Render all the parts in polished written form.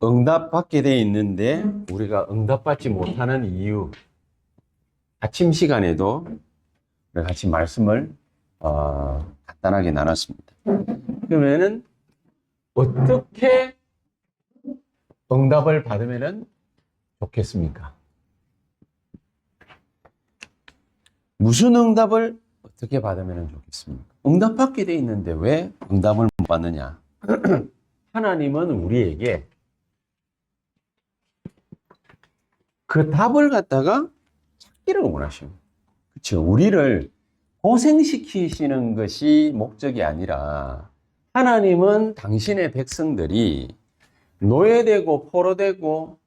응답받게 돼 있는데 우리가 응답받지 못하는 이유, 아침 시간에도 같이 말씀을 간단하게 나눴습니다. 그러면은 어떻게 응답을 받으면 좋겠습니까? 무슨 응답을 어떻게 받으면 좋겠습니까? 응답받게 돼 있는데 왜 응답을 못 받느냐? 하나님은 우리에게 그 답을 갖다가 찾기를 원하십니다. 그렇죠? 우리를 고생시키시는 것이 목적이 아니라 하나님은 당신의 백성들이 노예되고 포로되고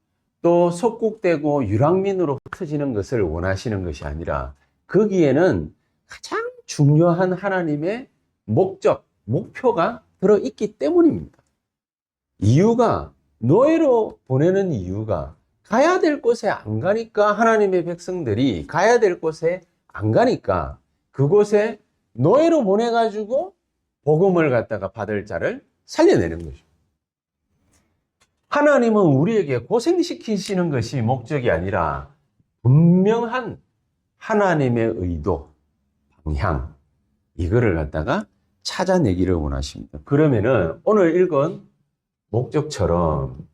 또 속국되고 유랑민으로 흩어지는 것을 원하시는 것이 아니라 거기에는 가장 중요한 하나님의 목적, 목표가 들어있기 때문입니다. 이유가, 노예로 보내는 이유가 가야 될 곳에 안 가니까, 하나님의 백성들이 가야 될 곳에 안 가니까 그곳에 노예로 보내가지고 복음을 갖다가 받을 자를 살려내는 거죠. 하나님은 우리에게 고생시키시는 것이 목적이 아니라 분명한 하나님의 의도, 방향, 이거를 갖다가 찾아내기를 원하십니다. 그러면은 오늘 읽은 목적처럼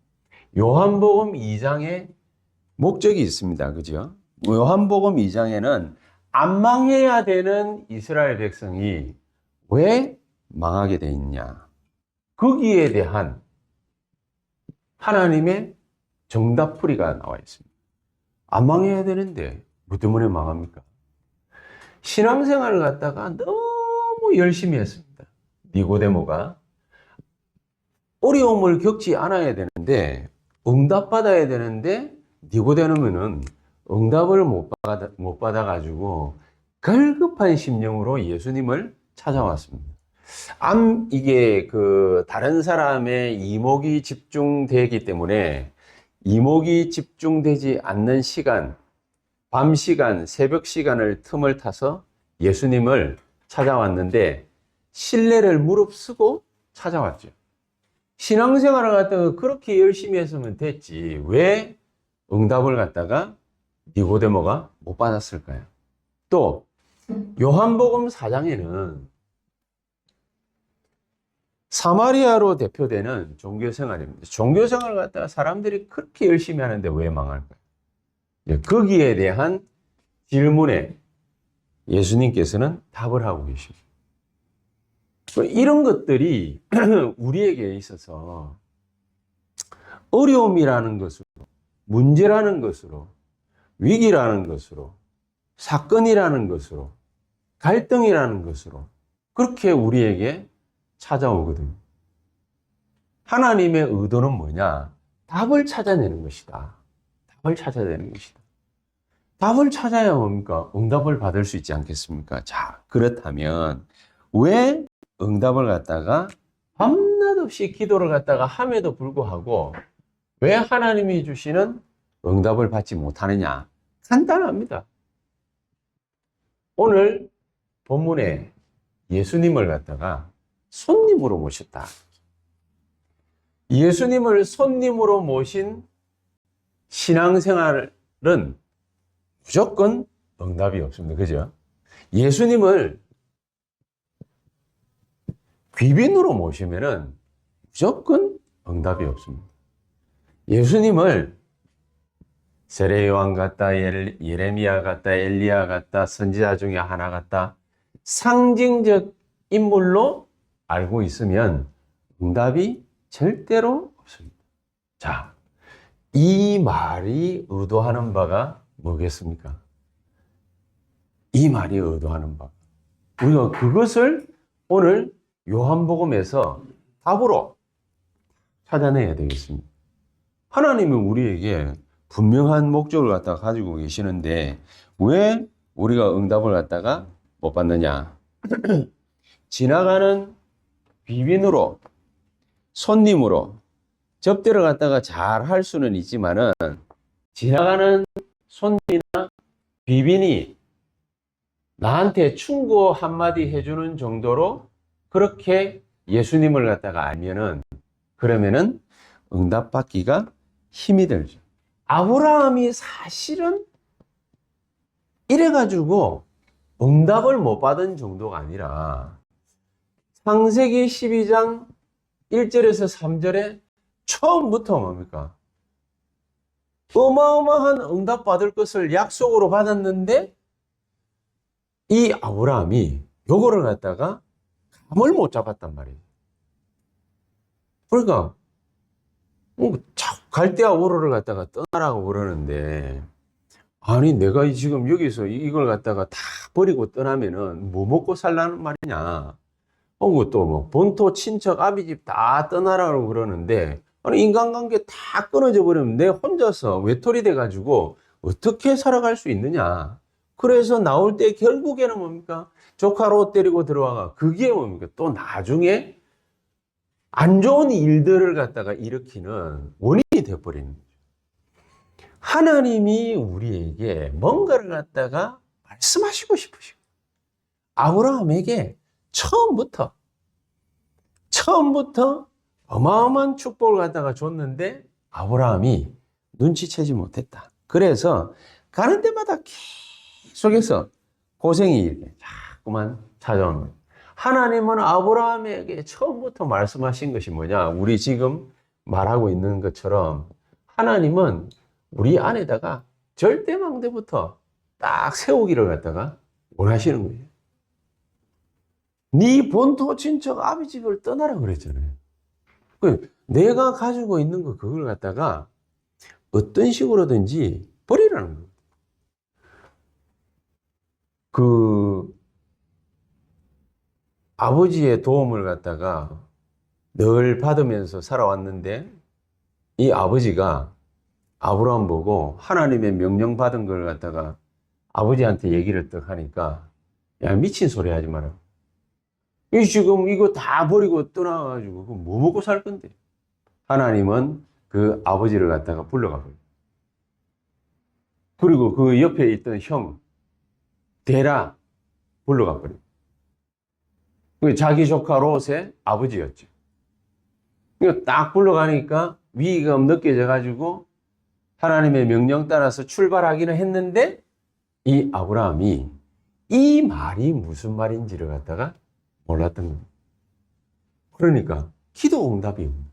요한복음 2장에 목적이 있습니다. 그죠? 요한복음 2장에는 안 망해야 되는 이스라엘 백성이 왜 망하게 돼 있냐? 거기에 대한 하나님의 정답풀이가 나와 있습니다. 안 망해야 되는데 뭐 때문에 망합니까? 신앙생활을 갖다가 너무 열심히 했습니다. 니고데모가 어려움을 겪지 않아야 되는데, 응답받아야 되는데 니고데모는 응답을 못 받아가지고 갈급한 심령으로 예수님을 찾아왔습니다. 이게 다른 사람의 이목이 집중되기 때문에 이목이 집중되지 않는 시간, 밤 시간, 새벽 시간을 틈을 타서 예수님을 찾아왔는데 신뢰를 무릅쓰고 찾아왔죠. 신앙생활을 갖다가 그렇게 열심히 했으면 됐지, 왜 응답을 갖다가 니고데모가 못 받았을까요? 또 요한복음 4장에는 사마리아로 대표되는 종교생활입니다. 종교생활을 갖다가 사람들이 그렇게 열심히 하는데 왜 망할까요? 거기에 대한 질문에 예수님께서는 답을 하고 계십니다. 이런 것들이 우리에게 있어서 어려움이라는 것으로, 문제라는 것으로, 위기라는 것으로, 사건이라는 것으로, 갈등이라는 것으로 그렇게 우리에게 찾아오거든요. 하나님의 의도는 뭐냐? 답을 찾아내는 것이다. 답을 찾아내는 것이다. 답을 찾아야 뭡니까? 응답을 받을 수 있지 않겠습니까? 자, 그렇다면 왜 응답을 갖다가 밤낮 없이 기도를 갖다가 함에도 불구하고 왜 하나님이 주시는 응답을 받지 못하느냐? 간단합니다. 오늘 본문에 예수님을 갖다가 손님으로 모셨다. 예수님을 손님으로 모신 신앙생활은 무조건 응답이 없습니다. 그죠? 예수님을 귀빈으로 모시면은 무조건 응답이 없습니다. 예수님을 세례 요한 같다, 예레미야 같다, 엘리야 같다, 선지자 중에 하나 같다, 상징적 인물로 알고 있으면 응답이 절대로 없습니다. 자, 이 말이 의도하는 바가 뭐겠습니까? 이 말이 의도하는 바, 우리가 그것을 오늘 요한복음에서 답으로 찾아내야 되겠습니다. 하나님은 우리에게 분명한 목적을 갖다가 가지고 계시는데 왜 우리가 응답을 갖다가 못 받느냐? 지나가는 귀빈으로, 손님으로 접대를 갖다가 잘 할 수는 있지만은 지나가는 손님이나 귀빈이 나한테 충고 한마디 해주는 정도로 그렇게 예수님을 갖다가 알면은, 그러면은 응답받기가 힘이 들죠. 아브라함이 사실은 이래가지고 응답을 못 받은 정도가 아니라 창세기 12장 1절에서 3절에 처음부터 뭡니까? 어마어마한 응답 받을 것을 약속으로 받았는데 이 아브라함이 요거를 갖다가 감을 못 잡았단 말이에요. 그러니까 갈대아 우르를 갖다가 떠나라고 그러는데 아니 내가 지금 여기서 이걸 갖다가 다 버리고 떠나면은 뭐 먹고 살라는 말이냐. 또 뭐 본토 친척 아비집 다 떠나라고 그러는데 아니 인간관계 다 끊어져 버리면 내 혼자서 외톨이 돼가지고 어떻게 살아갈 수 있느냐. 그래서 나올 때 결국에는 뭡니까? 조카 롯 데리고 들어와가 그게 뭡니까? 또 나중에 안 좋은 일들을 갖다가 일으키는 원인이 되어버리는 거죠. 하나님이 우리에게 뭔가를 갖다가 말씀하시고 싶으시고 아브라함에게 처음부터 어마어마한 축복을 갖다가 줬는데 아브라함이 눈치채지 못했다. 그래서 가는 데마다 계속해서 고생이 이렇게 자꾸만 찾아오는 거예요. 하나님은 아브라함에게 처음부터 말씀하신 것이 뭐냐? 우리 지금 말하고 있는 것처럼 하나님은 우리 안에다가 절대망대부터 딱 세우기를 갖다가 원하시는 거예요. 네 본토 친척 아비 집을 떠나라 그랬잖아요. 내가 가지고 있는 거 그걸 갖다가 어떤 식으로든지 버리라는 거예요. 아버지의 도움을 갖다가 늘 받으면서 살아왔는데 이 아버지가 아브라함 보고 하나님의 명령 받은 걸 갖다가 아버지한테 얘기를 딱 하니까 야 미친 소리 하지 마라. 지금 이거 다 버리고 떠나가지고 뭐 먹고 살 건데. 하나님은 그 아버지를 갖다가 불러가 버려요. 그리고 그 옆에 있던 형 데라 불러가 버려요. 자기 조카 롯의 아버지였죠. 딱 불러가니까 위기감 느껴져가지고 하나님의 명령 따라서 출발하기는 했는데 이 아브라함이 이 말이 무슨 말인지를 갖다가 몰랐던 겁니다. 그러니까 기도 응답이 없는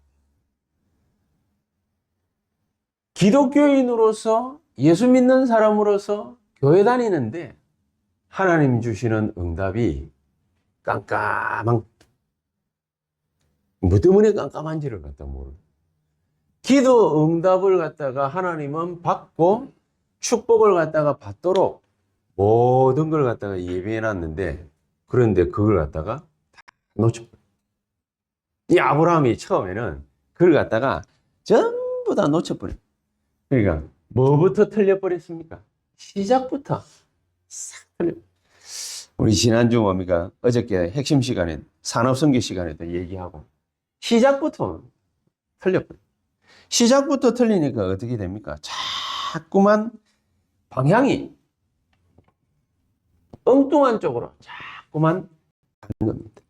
기독교인으로서 예수 믿는 사람으로서 교회 다니는데 하나님 주시는 응답이 깜깜한 뭐 때문에 깜깜한지를 갖다 모르는 기도 응답을 갖다가 하나님은 받고 축복을 갖다가 받도록 모든 걸 갖다가 예비해 놨는데 그런데 그걸 갖다가 다 놓쳐버려요. 이 아브라함이 처음에는 그걸 갖다가 전부 다 놓쳐버려요. 그러니까 뭐부터 틀려버렸습니까? 시작부터 싹 틀려버려요. 우리 지난주 뭡니까? 어저께 핵심 시간에 산업선교 시간에도 얘기하고 시작부터 틀려버려요. 시작부터 틀리니까 어떻게 됩니까? 자꾸만 방향이 엉뚱한 쪽으로 자꾸만 가는 겁니다.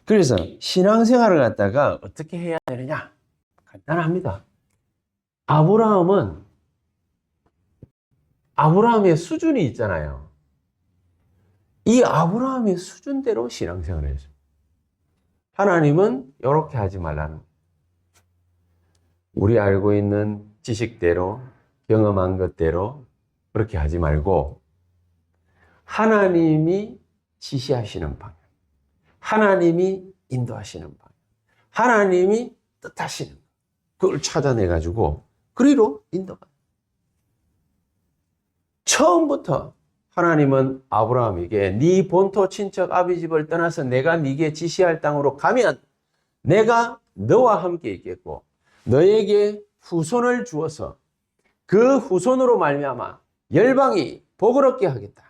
그래서 신앙생활을 갖다가 어떻게 해야 되느냐? 간단합니다. 아브라함의 수준이 있잖아요. 이 아브라함의 수준대로 신앙생활을 해야죠. 하나님은 이렇게 하지 말라는 우리 알고 있는 지식대로 경험한 것대로 그렇게 하지 말고 하나님이 지시하시는 방향, 하나님이 인도하시는 방향, 하나님이 뜻하시는 것, 그걸 찾아내가지고 그리로 인도가. 처음부터 하나님은 아브라함에게 네 본토 친척 아비 집을 떠나서 내가 네게 지시할 땅으로 가면 내가 너와 함께 있겠고 너에게 후손을 주어서 그 후손으로 말미암아 열방이 복을 얻게 하겠다.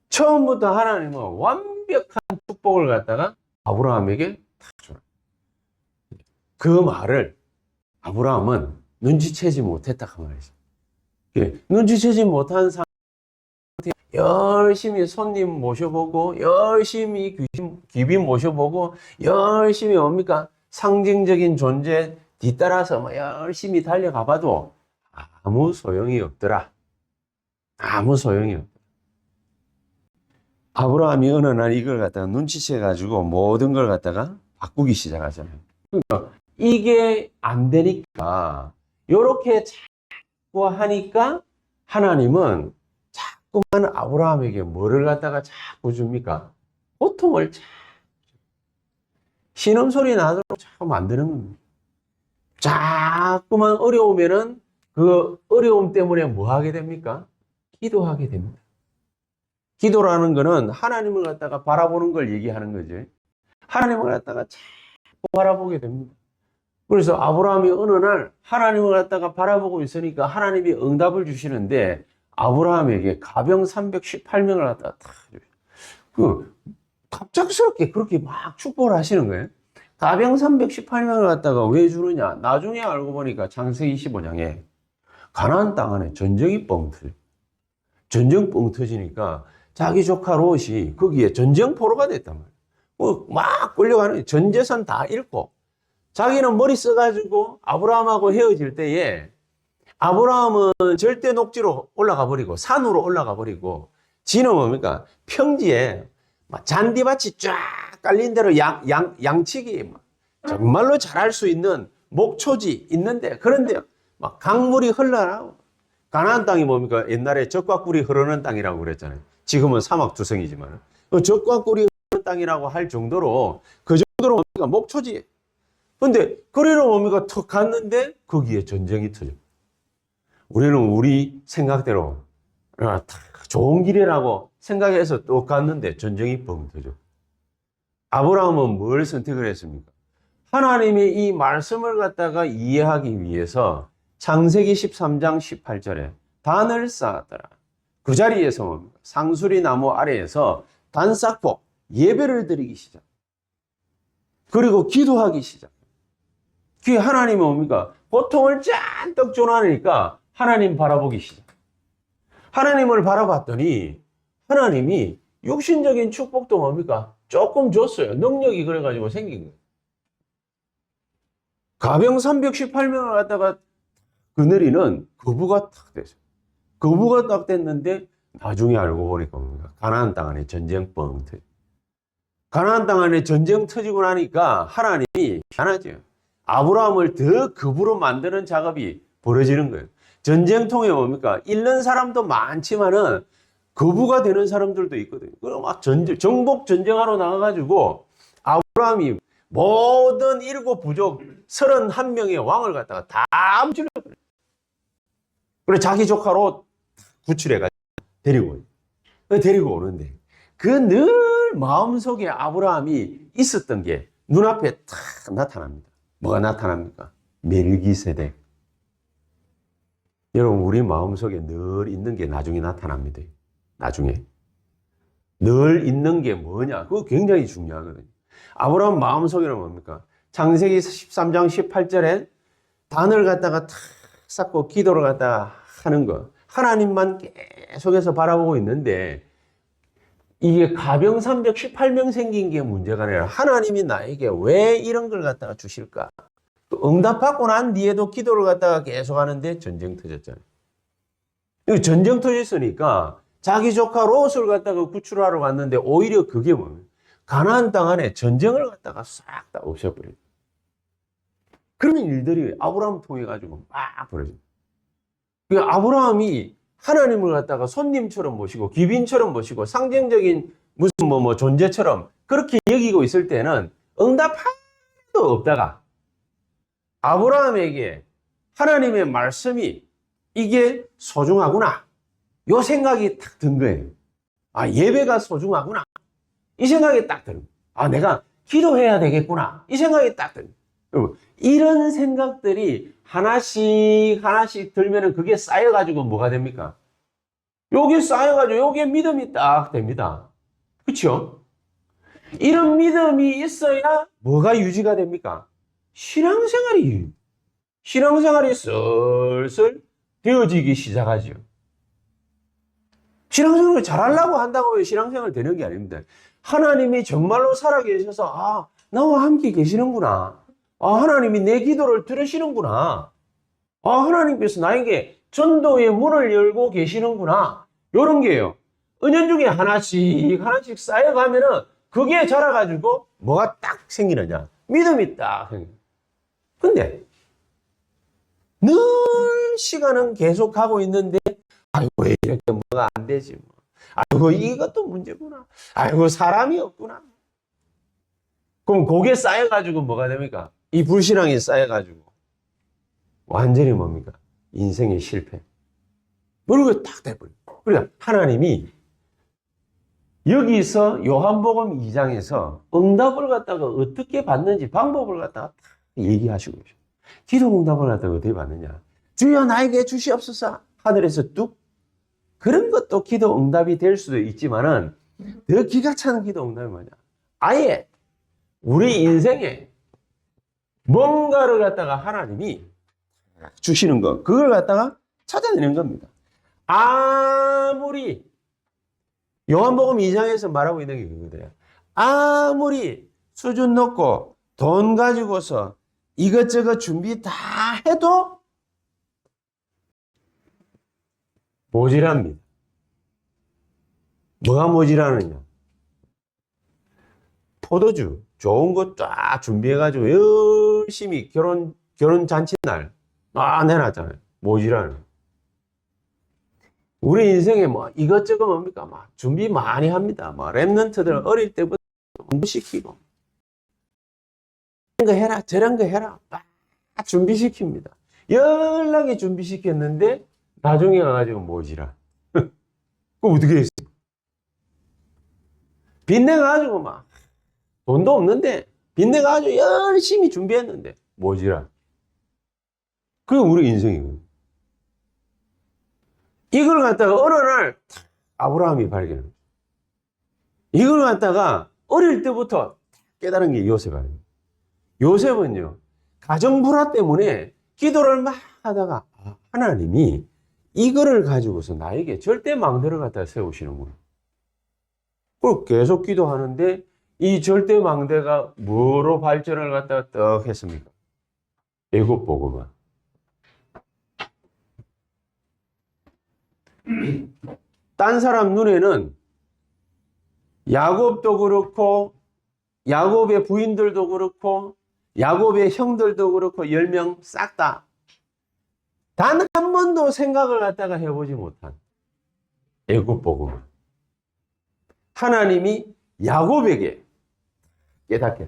처음부터 하나님은 완벽한 축복을 갖다가 아브라함에게 다 주라. 그 말을 아브라함은 눈치채지 못했다 그 말이죠. 눈치채지 못한 상태 열심히 손님 모셔보고 열심히 귀빈 모셔보고 열심히 뭡니까? 상징적인 존재 뒤따라서 뭐 열심히 달려가 봐도 아무 소용이 없더라. 아무 소용이 없더라. 아브라함이 어느 날 이걸 갖다가 눈치채가지고 모든 걸 갖다가 바꾸기 시작하잖아요. 그러니까 이게 안 되니까 요렇게 자꾸 하니까 하나님은 자꾸만 아브라함에게 뭐를 갖다가 자꾸 줍니까? 고통을 신음소리 나도록 자꾸 만드는 겁니다. 자꾸만 어려우면은 그 어려움 때문에 뭐 하게 됩니까? 기도하게 됩니다. 기도라는 거는 하나님을 갖다가 바라보는 걸 얘기하는 거죠. 하나님을 갖다가 자꾸 바라보게 됩니다. 그래서 아브라함이 어느 날 하나님을 갖다가 바라보고 있으니까 하나님이 응답을 주시는데 아브라함에게 가병 318명을 갖다가 다 갑작스럽게 그렇게 막 축복을 하시는 거예요. 가병 318명을 갖다가 왜 주느냐? 나중에 알고 보니까 창세기 25장에 가나안 땅 안에 전쟁이 뻥 터져. 전쟁 뻥 터지니까 자기 조카 롯이 거기에 전쟁 포로가 됐단 말이에요. 막 끌려가는 전 재산 다 잃고 자기는 머리 써가지고 아브라함하고 헤어질 때에 아브라함은 절대 녹지로 올라가 버리고 산으로 올라가 버리고 지는 뭡니까? 평지에 잔디밭이 쫙 깔린 대로 양치기 정말로 잘할 수 있는 목초지 있는데 그런데 막 강물이 흘러나오고 가나안 땅이 뭡니까? 옛날에 젖과 꿀이 흐르는 땅이라고 그랬잖아요. 지금은 사막투성이지만 젖과 꿀이 흐르는 땅이라고 할 정도로 그 정도로 뭡니까? 목초지. 근데 그래로 뭡니까? 턱 갔는데 거기에 전쟁이 터져. 우리는 우리 생각대로 좋은 길이라고 생각해서 또 갔는데 전쟁이 뻥 터져. 아브라함은 뭘 선택을 했습니까? 하나님의 이 말씀을 갖다가 이해하기 위해서 창세기 13장 18절에 단을 쌓았더라. 그 자리에서 상수리 나무 아래에서 단 쌓고 예배를 드리기 시작. 그리고 기도하기 시작. 그게 하나님은 뭡니까? 고통을 잔뜩 줘놔니까 하나님 바라보기 시작. 하나님을 바라봤더니 하나님이 육신적인 축복도 뭡니까? 조금 줬어요. 능력이 그래가지고 생긴 거예요. 가병 318명을 갖다가 그늘이는 거부가 탁 됐어요. 거부가 딱 됐는데 나중에 알고 보니까 뭡니까? 가나안 땅 안에 전쟁 뻥 터져. 가나안 땅 안에 전쟁 터지고 나니까 하나님이 희한하죠. 아브라함을 더 겁으로 만드는 작업이 벌어지는 거예요. 전쟁통에 뭡니까? 잃는 사람도 많지만은 거부가 되는 사람들도 있거든요. 그럼 막 정복 전쟁하러 나가가지고 아브라함이 모든 일곱 부족 31명의 왕을 갖다가 다 암살해버려요. 그래 자기 조카로 구출해가지고 데리고 오는데 그 늘 마음속에 아브라함이 있었던 게 눈앞에 탁 나타납니다. 뭐가 나타납니까? 멜기세덱. 여러분 우리 마음속에 늘 있는 게 나중에 나타납니다. 나중에 늘 있는 게 뭐냐? 그거 굉장히 중요하거든요. 아브라함 마음속에는 뭡니까? 창세기 13장 18절에 단을 갖다가 탁 쌓고 기도를 갖다가 하는 거. 하나님만 계속해서 바라보고 있는데 이게 가병 318명 생긴 게 문제가 아니라 하나님이 나에게 왜 이런 걸 갖다가 주실까? 응답받고 난 뒤에도 기도를 갖다가 계속 하는데 전쟁 터졌잖아요. 전쟁 터졌으니까 자기 조카 롯을 갖다가 구출하러 갔는데 오히려 그게 뭡니까? 가나안 땅 안에 전쟁을 갖다가 싹 다 없애버려요. 그런 일들이 아브라함 통해 가지고 막 벌어집니다. 아브라함이 하나님을 갖다가 손님처럼 모시고 귀빈처럼 모시고 상징적인 무슨 존재처럼 그렇게 여기고 있을 때는 응답 하나도 없다가 아브라함에게 하나님의 말씀이 이게 소중하구나. 요 생각이 딱 든 거예요. 아, 예배가 소중하구나. 이 생각이 딱 드는 거예요. 아, 내가 기도해야 되겠구나. 이 생각이 딱 드는 거예요. 이런 생각들이 하나씩 들면은 그게 쌓여가지고 뭐가 됩니까? 요게 쌓여가지고 요게 믿음이 딱 됩니다. 그렇죠? 이런 믿음이 있어야 뭐가 유지가 됩니까? 신앙생활이 슬슬 되어지기 시작하죠. 신앙생활을 잘하려고 한다고 신앙생활 되는 게 아닙니다. 하나님이 정말로 살아계셔서 나와 함께 계시는구나. 아, 하나님이 내 기도를 들으시는구나. 아, 하나님께서 나에게 전도의 문을 열고 계시는구나. 요런 게요. 은연중에 하나씩 하나씩 쌓여가면은 그게 자라가지고 뭐가 딱 생기느냐. 믿음이 딱 생겨. 근데 늘 시간은 계속 가고 있는데 아이고 왜 이렇게 뭐가 안 되지 뭐. 아이고 이것도 문제구나. 아이고 사람이 없구나. 그럼 그게 쌓여가지고 뭐가 됩니까? 이 불신앙이 쌓여가지고 완전히 뭡니까? 인생의 실패. 그리고 딱 돼버려. 그러니까 하나님이 여기서 요한복음 2장에서 응답을 갖다가 어떻게 받는지 방법을 갖다가 딱 얘기하시고 계셔. 기도 응답을 갖다가 어떻게 받느냐. 주여 나에게 주시옵소서. 하늘에서 뚝. 그런 것도 기도 응답이 될 수도 있지만은 더 기가 차는 기도 응답이 뭐냐. 아예 우리 인생에 뭔가를 갖다가 하나님이 주시는 거. 그걸 갖다가 찾아내는 겁니다. 아무리 요한복음 2장에서 말하고 있는 게 그거예요. 아무리 수준 높고 돈 가지고서 이것저것 준비 다 해도 모자랍니다. 뭐가 모자라느냐? 포도주 좋은 거 쫙 준비해가지고 열심히 결혼 잔치날 내놨잖아요. 모자라는. 우리 인생에 뭐 이것저것 뭡니까? 막 준비 많이 합니다. 뭐 랩런트들 어릴 때부터 공부시키고 이런 거 해라 저런 거 해라 막 준비시킵니다. 연락에 준비시켰는데 나중에 가가지고 모지라. 그거 어떻게 했어? 빚내가지고 막 돈도 없는데 빚내가지고 열심히 준비했는데 모지라. 그게 우리 인생이거든요. 이걸 갖다가 어느 날 아브라함이 발견합니다. 이걸 갖다가 어릴 때부터 깨달은 게 요셉 아닙니까? 요셉은요, 가정 불화 때문에 기도를 막 하다가 하나님이 이거를 가지고서 나에게 절대 망대를 갖다 세우시는구나. 그리고 계속 기도하는데 이 절대 망대가 뭐로 발전을 갖다가 떡 했습니까? 애굽 보고만. 딴 사람 눈에는 야곱도 그렇고 야곱의 부인들도 그렇고 야곱의 형들도 그렇고 10명 싹 다 단 한 번도 생각을 갖다가 해보지 못한 애굽 복음. 하나님이 야곱에게 깨닫게.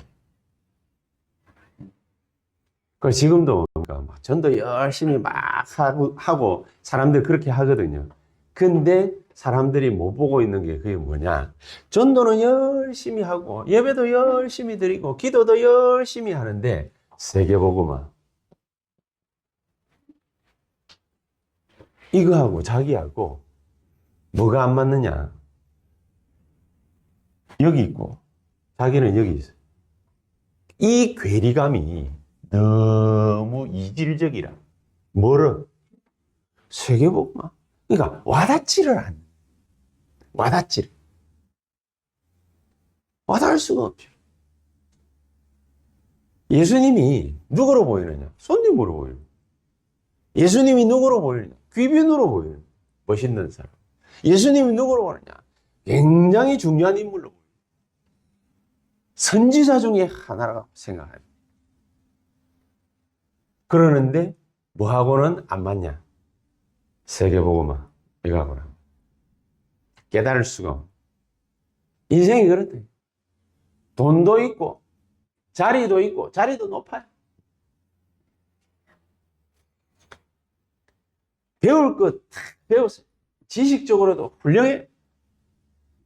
그 지금도 막 전도 열심히 막 하고 사람들 그렇게 하거든요. 근데 사람들이 못 보고 있는 게 그게 뭐냐. 전도는 열심히 하고 예배도 열심히 드리고 기도도 열심히 하는데 세계복음화 이거하고 자기하고 뭐가 안 맞느냐. 여기 있고 자기는 여기 있어요. 이 괴리감이 너무 이질적이라. 뭐를? 세계복음화. 그러니까 와닿지를 않는. 와닿을 수가 없죠. 예수님이 누구로 보이느냐? 손님으로 보이느냐? 예수님이 누구로 보이느냐? 귀빈으로 보이느냐? 멋있는 사람. 예수님이 누구로 보이느냐? 굉장히 중요한 인물로 보이느냐? 선지자 중에 하나라고 생각합니다. 그러는데 뭐하고는 안 맞냐? 세계복음화 이거하고는 깨달을 수가 없는. 인생이 그렇다. 돈도 있고 자리도 높아요. 배울 것 배웠어요. 지식적으로도 훌륭해.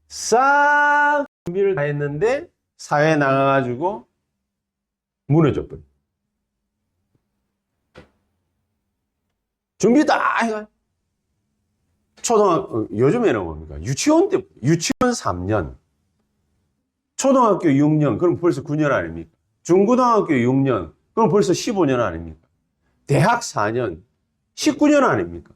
싹 준비를 다 했는데 사회에 나가가지고 무너져 버려. 준비 다 해가. 요즘에는 뭡니까? 유치원 3년. 초등학교 6년, 그럼 벌써 9년 아닙니까? 중고등학교 6년, 그럼 벌써 15년 아닙니까? 대학 4년, 19년 아닙니까?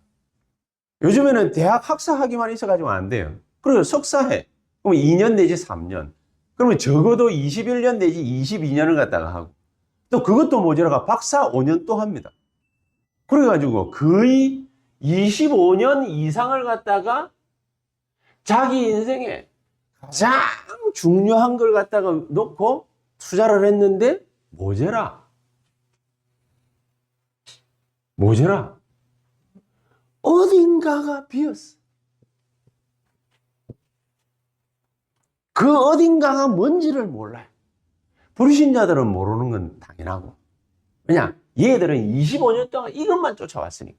요즘에는 대학 학사 학위만 있어가지고 안 돼요. 그리고 석사해. 그럼 2년 내지 3년. 그러면 적어도 21년 내지 22년을 갖다가 하고. 또 그것도 모자라가 박사 5년 또 합니다. 그래가지고 거의 25년 이상을 갖다가 자기 인생에 가장 중요한 걸 갖다가 놓고 투자를 했는데 모자라. 어딘가가 비었어. 그 어딘가가 뭔지를 몰라요. 불신자들은 모르는 건 당연하고. 왜냐? 얘들은 25년 동안 이것만 쫓아왔으니까.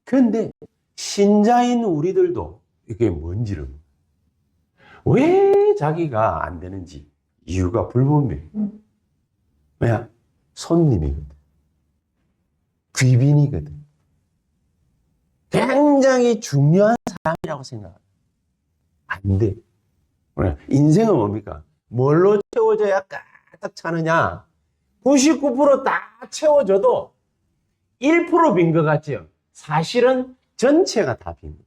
그런데 신자인 우리들도 이게 뭔지를, 왜 자기가 안 되는지 이유가 불분명해. 왜냐? 손님이거든. 귀빈이거든. 굉장히 중요한 사람이라고 생각합니다. 안 돼. 인생은 뭡니까? 뭘로 채워져야 가득 차느냐? 99%다 채워져도 1% 빈 것 같죠? 사실은 전체가 다 빈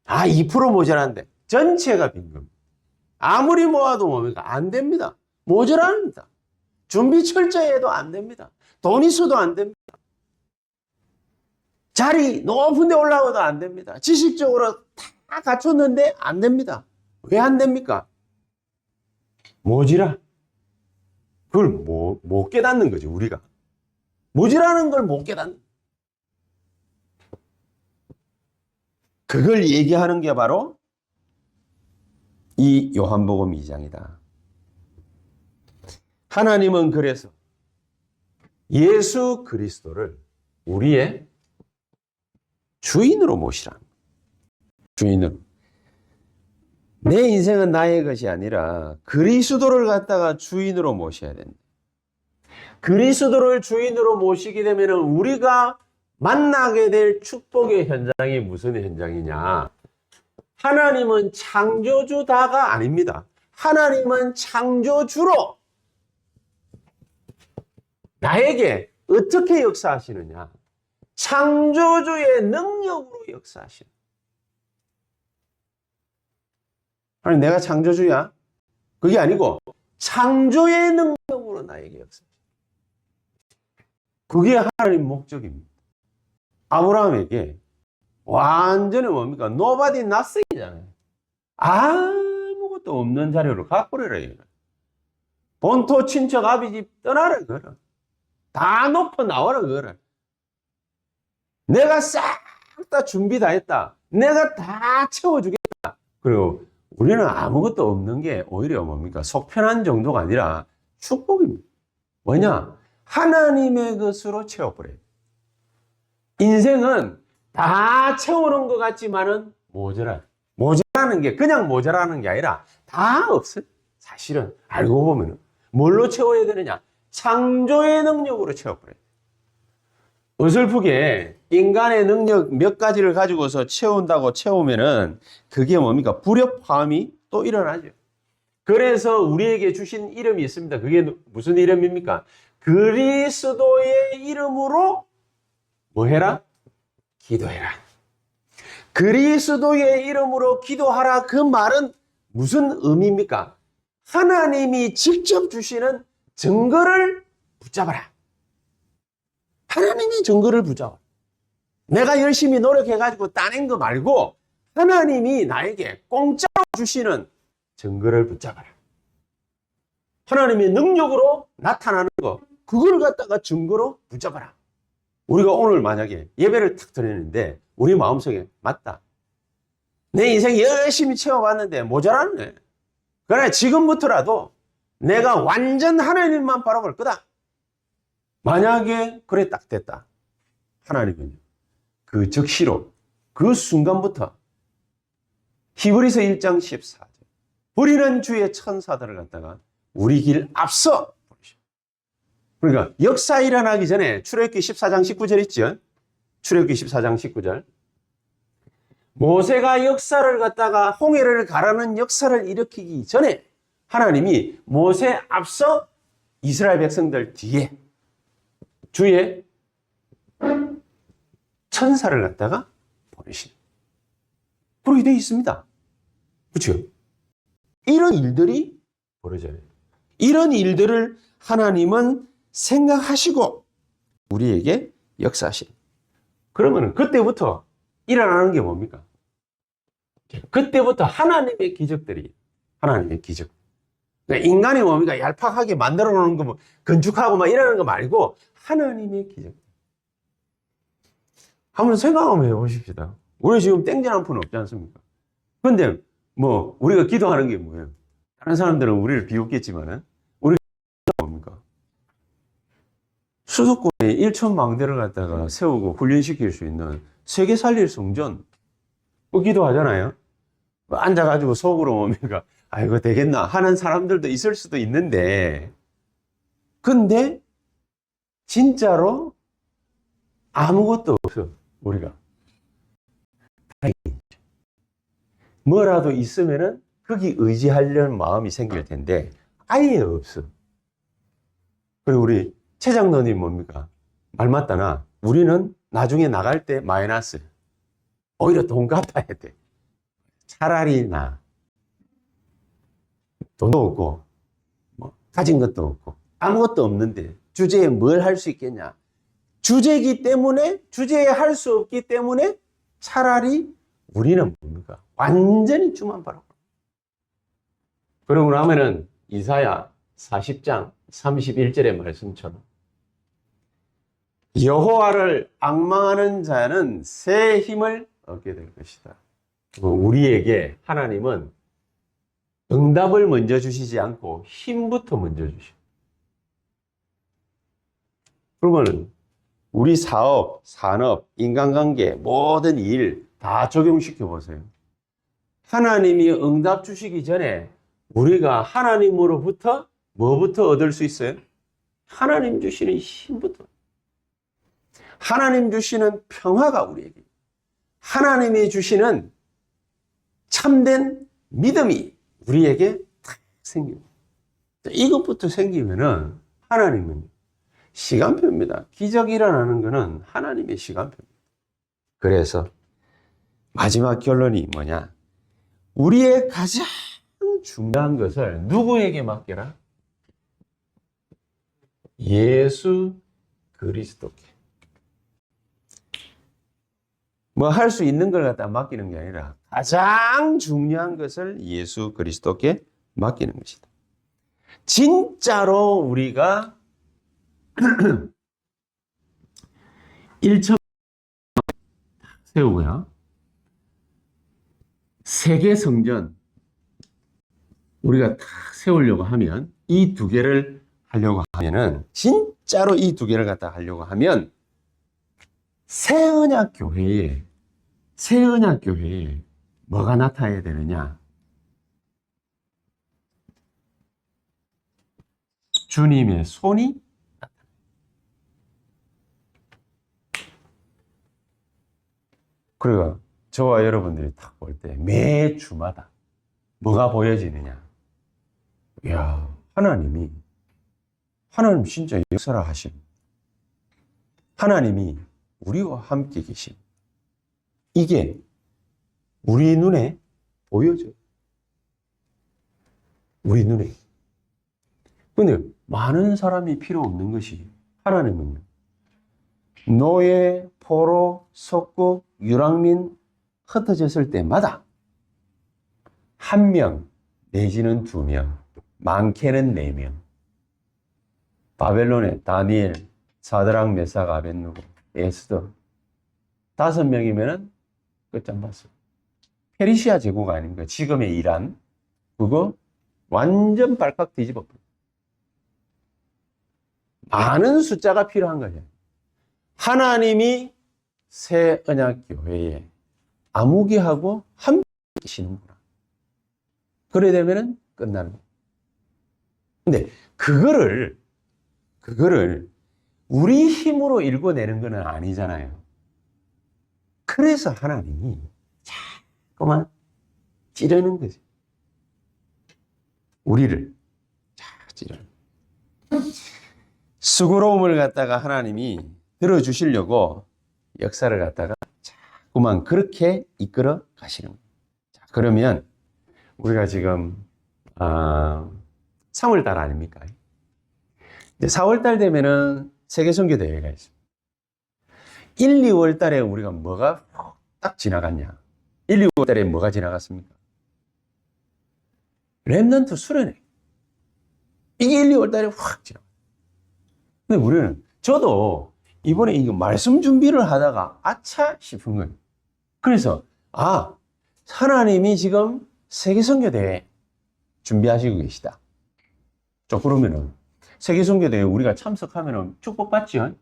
거예요. 2% 모자란데 전체가 빈 겁니다. 아무리 모아도 뭡니까? 안 됩니다. 모자랍니다. 준비 철저히 해도 안 됩니다. 돈 있어도 안 됩니다. 자리 높은 데 올라가도 안 됩니다. 지식적으로 다 갖췄는데 안 됩니다. 왜 안 됩니까? 모지라. 그걸 못 깨닫는 거죠, 우리가. 모지라는 걸 못 깨닫는. 그걸 얘기하는 게 바로 이 요한복음 2장이다. 하나님은 그래서 예수 그리스도를 우리의 주인으로 모시라. 주인으로. 내 인생은 나의 것이 아니라 그리스도를 갖다가 주인으로 모셔야 된다. 그리스도를 주인으로 모시게 되면 우리가 만나게 될 축복의 현장이 무슨 현장이냐? 하나님은 창조주다가 아닙니다. 하나님은 창조주로 나에게 어떻게 역사하시느냐? 창조주의 능력으로 역사하시는. 아니, 내가 창조주야? 그게 아니고 창조의 능력으로 나에게 역사하시는. 그게 하나님 목적입니다. 아브라함에게 완전히 뭡니까? Nobody nothing이잖아요. 아무것도 없는 자료를 갖고 오래라. 본토 친척 아비집 떠나라 그거라. 다 높아 나와라 그거라. 내가 싹 다 준비 다 했다. 내가 다 채워주겠다. 그리고 우리는 아무것도 없는 게 오히려 뭡니까? 속편한 정도가 아니라 축복입니다. 뭐냐? 하나님의 것으로 채워버려요. 인생은 다 채우는 것 같지만은 모자라는 게 그냥 모자라는 게 아니라 다 없어요. 사실은 알고 보면은 뭘로 채워야 되느냐? 창조의 능력으로 채워버려요. 어설프게 인간의 능력 몇 가지를 가지고서 채우면은 그게 뭡니까? 불협화음이 또 일어나죠. 그래서 우리에게 주신 이름이 있습니다. 그게 무슨 이름입니까? 그리스도의 이름으로 뭐 해라? 기도해라. 그리스도의 이름으로 기도하라. 그 말은 무슨 의미입니까? 하나님이 직접 주시는 증거를 붙잡아라. 하나님이 증거를 붙잡아. 내가 열심히 노력해가지고 따낸 거 말고 하나님이 나에게 공짜로 주시는 증거를 붙잡아라. 하나님의 능력으로 나타나는 거, 그걸 갖다가 증거로 붙잡아라. 우리가 오늘 만약에 예배를 탁 드리는데 우리 마음속에 맞다. 내 인생 열심히 채워봤는데 모자라네. 그래, 지금부터라도 내가 완전 하나님만 바라볼 거다. 만약에 그래 딱 됐다. 하나님은요, 그 즉시로 그 순간부터 히브리서 1장 14절 우리는 주의 천사들을 갖다가 우리 길 앞서 부르셔. 그러니까 역사 일어나기 전에 출애굽기 14장 19절 있죠. 출애굽기 14장 19절 모세가 역사를 갖다가 홍해를 가라는 역사를 일으키기 전에 하나님이 모세 앞서 이스라엘 백성들 뒤에 주의 천사를 갖다가 보내시는. 그렇게 되어 있습니다. 그렇죠? 이런 일들이 벌어져요. 이런 일들을 하나님은 생각하시고 우리에게 역사하시는. 그러면 그때부터 일어나는 게 뭡니까? 그때부터 하나님의 기적들이, 하나님의 기적. 그러니까 인간이 뭡니까? 얄팍하게 만들어 놓는 거, 뭐 건축하고 막 이러는 거 말고 하나님의 기적. 한번 생각 한번 해보십시다. 우리 지금 땡전 한 푼 없지 않습니까? 근데 뭐 우리가 기도하는 게 뭐예요? 다른 사람들은 우리를 비웃겠지만은 우리가 뭡니까? 수도권에 1,000망대를 갖다가 세우고 훈련시킬 수 있는 세계 살릴 성전 뭐 기도하잖아요. 뭐 앉아가지고 속으로 뭡니까? 아이고 되겠나 하는 사람들도 있을 수도 있는데, 근데 진짜로 아무것도 없어. 우리가 뭐라도 있으면은 거기 의지하려는 마음이 생길 텐데 아예 없어. 그리고 우리 최 장로님 뭡니까? 말 맞다나 우리는 나중에 나갈 때 마이너스, 오히려 돈 갚아야 돼. 차라리 나 돈도 없고 뭐 가진 것도 없고 아무것도 없는데 주제에 뭘 할 수 있겠냐. 주제이기 때문에, 주제에 할 수 없기 때문에 차라리 우리는 뭡니까? 완전히 주만 바라고. 그러고 나면은 이사야 40장 31절의 말씀처럼 여호와를 앙망하는 자는 새 힘을 얻게 될 것이다. 우리에게 하나님은 응답을 먼저 주시지 않고 힘부터 먼저 주시고. 그러면 우리 사업, 산업, 인간관계, 모든 일 다 적용시켜 보세요. 하나님이 응답 주시기 전에 우리가 하나님으로부터 뭐부터 얻을 수 있어요? 하나님 주시는 힘부터. 하나님 주시는 평화가 우리에게, 하나님이 주시는 참된 믿음이 우리에게 탁 생깁니다. 이것부터 생기면은 하나님은 시간표입니다. 기적이 일어나는 것은 하나님의 시간표입니다. 그래서 마지막 결론이 뭐냐? 우리의 가장 중요한 것을 누구에게 맡겨라? 예수 그리스도께. 뭐 할 수 있는 걸 갖다 맡기는 게 아니라 가장 중요한 것을 예수 그리스도께 맡기는 것이다. 진짜로 우리가 1천 세우고요. 세계 성전 우리가 딱 세우려고 하면, 이 두 개를 하려고 하면은, 진짜로 이 두 개를 갖다 하려고 하면 새언약 교회에 뭐가 나타나야 되느냐? 주님의 손이 나타나요. 그리고 저와 여러분들이 딱 볼 때 매 주마다 뭐가 보여지느냐? 이야, 하나님 진짜 역사를 하심. 하나님이 우리와 함께 계심. 이게 우리 눈에 보여져요. 우리 눈에. 근데 많은 사람이 필요 없는 것이, 하나님은요, 노예, 포로, 석국, 유랑민 흩어졌을 때마다 한 명 내지는 두 명, 많게는 네 명, 바벨론에 다니엘, 사드락, 메삭, 아벳느고, 에스더 5명이면은 끝장 봤어요. 페르시아 제국 아닙니까? 지금의 이란. 그거 완전 발칵 뒤집어 버려요. 많은 숫자가 필요한 거죠. 하나님이 새 언약 교회에 아무개하고 함께 계시는구나. 그래 되면은 끝나는 거예요. 근데 그거를 우리 힘으로 읽어내는 건 아니잖아요. 그래서 하나님이 자꾸만 찌르는 거죠. 우리를 찌르는. 수고로움을 갖다가 하나님이 들어주시려고 역사를 갖다가 자꾸만 그렇게 이끌어 가시는 거예요. 자, 그러면 우리가 지금 3월달 아닙니까? 이제 4월 달 되면은 세계 선교 대회가 있습니다. 1, 2월 달에 우리가 뭐가 딱 지나갔냐? 1, 2월 달에 뭐가 지나갔습니까? 렘넌트 수련회. 이게 1, 2월 달에 확 지나갔어요. 근데 우리는, 저도 이번에 이거 말씀 준비를 하다가 아차 싶은 거예요. 그래서, 하나님이 지금 세계 선교 대회 준비하시고 계시다. 그러면은 세계 선교 대회 우리가 참석하면은 축복받지요?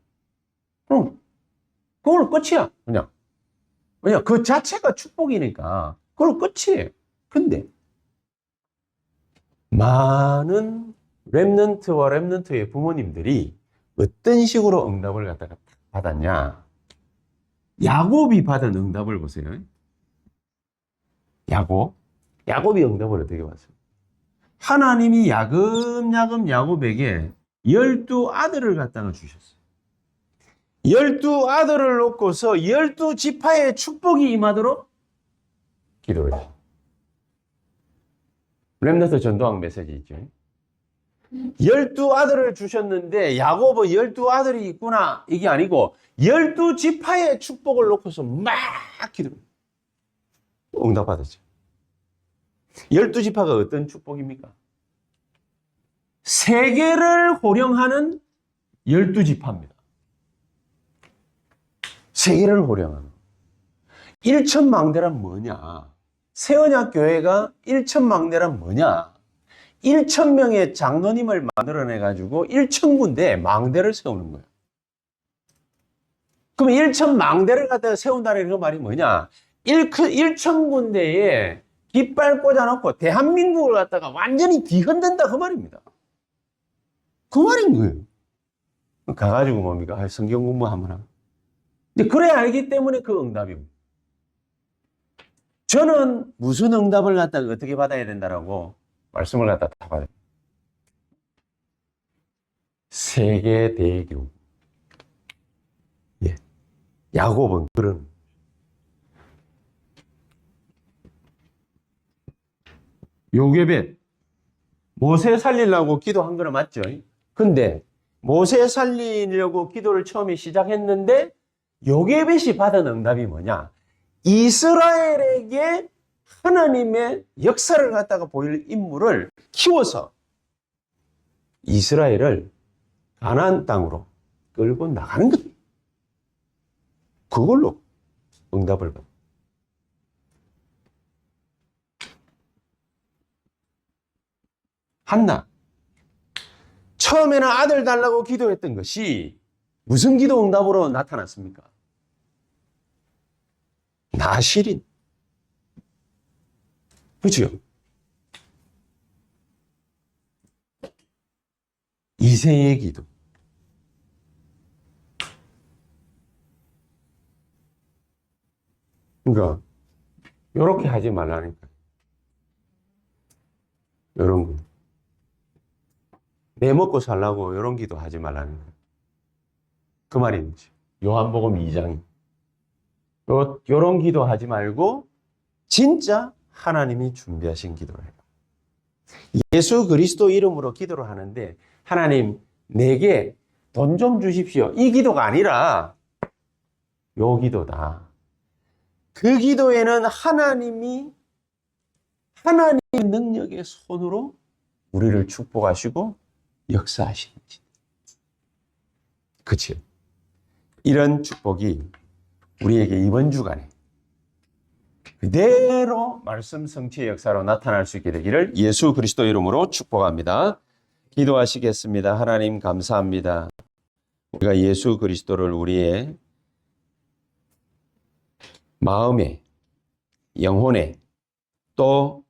그럼 그걸로 끝이야. 그냥 그 자체가 축복이니까 그걸로 끝이에요. 근데 많은 렘넌트와 렘넌트의 부모님들이 어떤 식으로 응답을 갖다가 받았냐? 야곱이 받은 응답을 보세요. 야곱이 응답을 어떻게 받았어요? 하나님이 야금야금 야곱에게 12아들을 갖다가 주셨어요. 12아들을 놓고서 12지파의 축복이 임하도록 기도를 했어요. 렘넌트 전도학 메시지 있죠. 12아들을 주셨는데 야곱은 12아들이 있구나 이게 아니고 12지파의 축복을 놓고서 막 기도를 해요. 응답받았죠. 12지파가 어떤 축복입니까? 세계를 호령하는 12지파입니다. 세계를 호령하는. 1천망대란 뭐냐? 새언약 교회가 1천망대란 뭐냐? 1,000명의 장로님을 만들어내가지고 1,000군데 망대를 세우는 거예요. 그럼 1,000망대를 갖다가 세운다는 그 말이 뭐냐? 1,000군데에 깃발 꽂아놓고 대한민국을 갖다가 완전히 뒤흔든다 그 말입니다. 그 말인 거예요. 가가지고 뭡니까? 성경 공부 한번 하면. 이제 그래야 알기 때문에 그 응답이고. 저는 무슨 응답을 갖다가 어떻게 받아야 된다라고 말씀을 갖다가 다 받아요. 세계 대교. 예. 야곱은 그런. 요게벳. 모세 살리려고 기도한 거는 맞죠? 근데 모세 살리려고 기도를 처음에 시작했는데 요게벳이 받은 응답이 뭐냐? 이스라엘에게 하나님의 역사를 갖다가 보일 인물을 키워서 이스라엘을 가나안 땅으로 끌고 나가는 것. 그걸로 응답을 받아요. 한나. 처음에는 아들 달라고 기도했던 것이 무슨 기도 응답으로 나타났습니까? 나실인. 그렇죠? 이세의 기도. 그러니까 이렇게 하지 말라니까. 이런 거. 내 먹고 살라고 이런 기도 하지 말라는 거예요. 그 말이지. 요한복음 2장이. 요런 기도 하지 말고 진짜 하나님이 준비하신 기도를 해요. 예수 그리스도 이름으로 기도를 하는데 하나님 내게 돈 좀 주십시오. 이 기도가 아니라 요 기도다. 그 기도에는 하나님의 능력의 손으로 우리를 축복하시고 역사하시는 것. 그렇죠? 이런 축복이 우리에게 이번 주간에 그대로 말씀 성취의 역사로 나타날 수 있게 되기를 예수 그리스도 이름으로 축복합니다. 기도하시겠습니다. 하나님 감사합니다. 우리가 예수 그리스도를 우리의 마음에, 영혼에, 또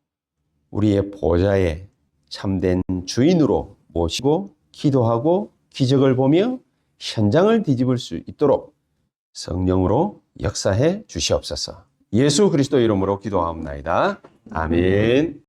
우리의 보좌에 참된 주인으로 모시고 기도하고 기적을 보며 현장을 뒤집을 수 있도록 성령으로 역사해 주시옵소서. 예수 그리스도 이름으로 기도하옵나이다. 아멘.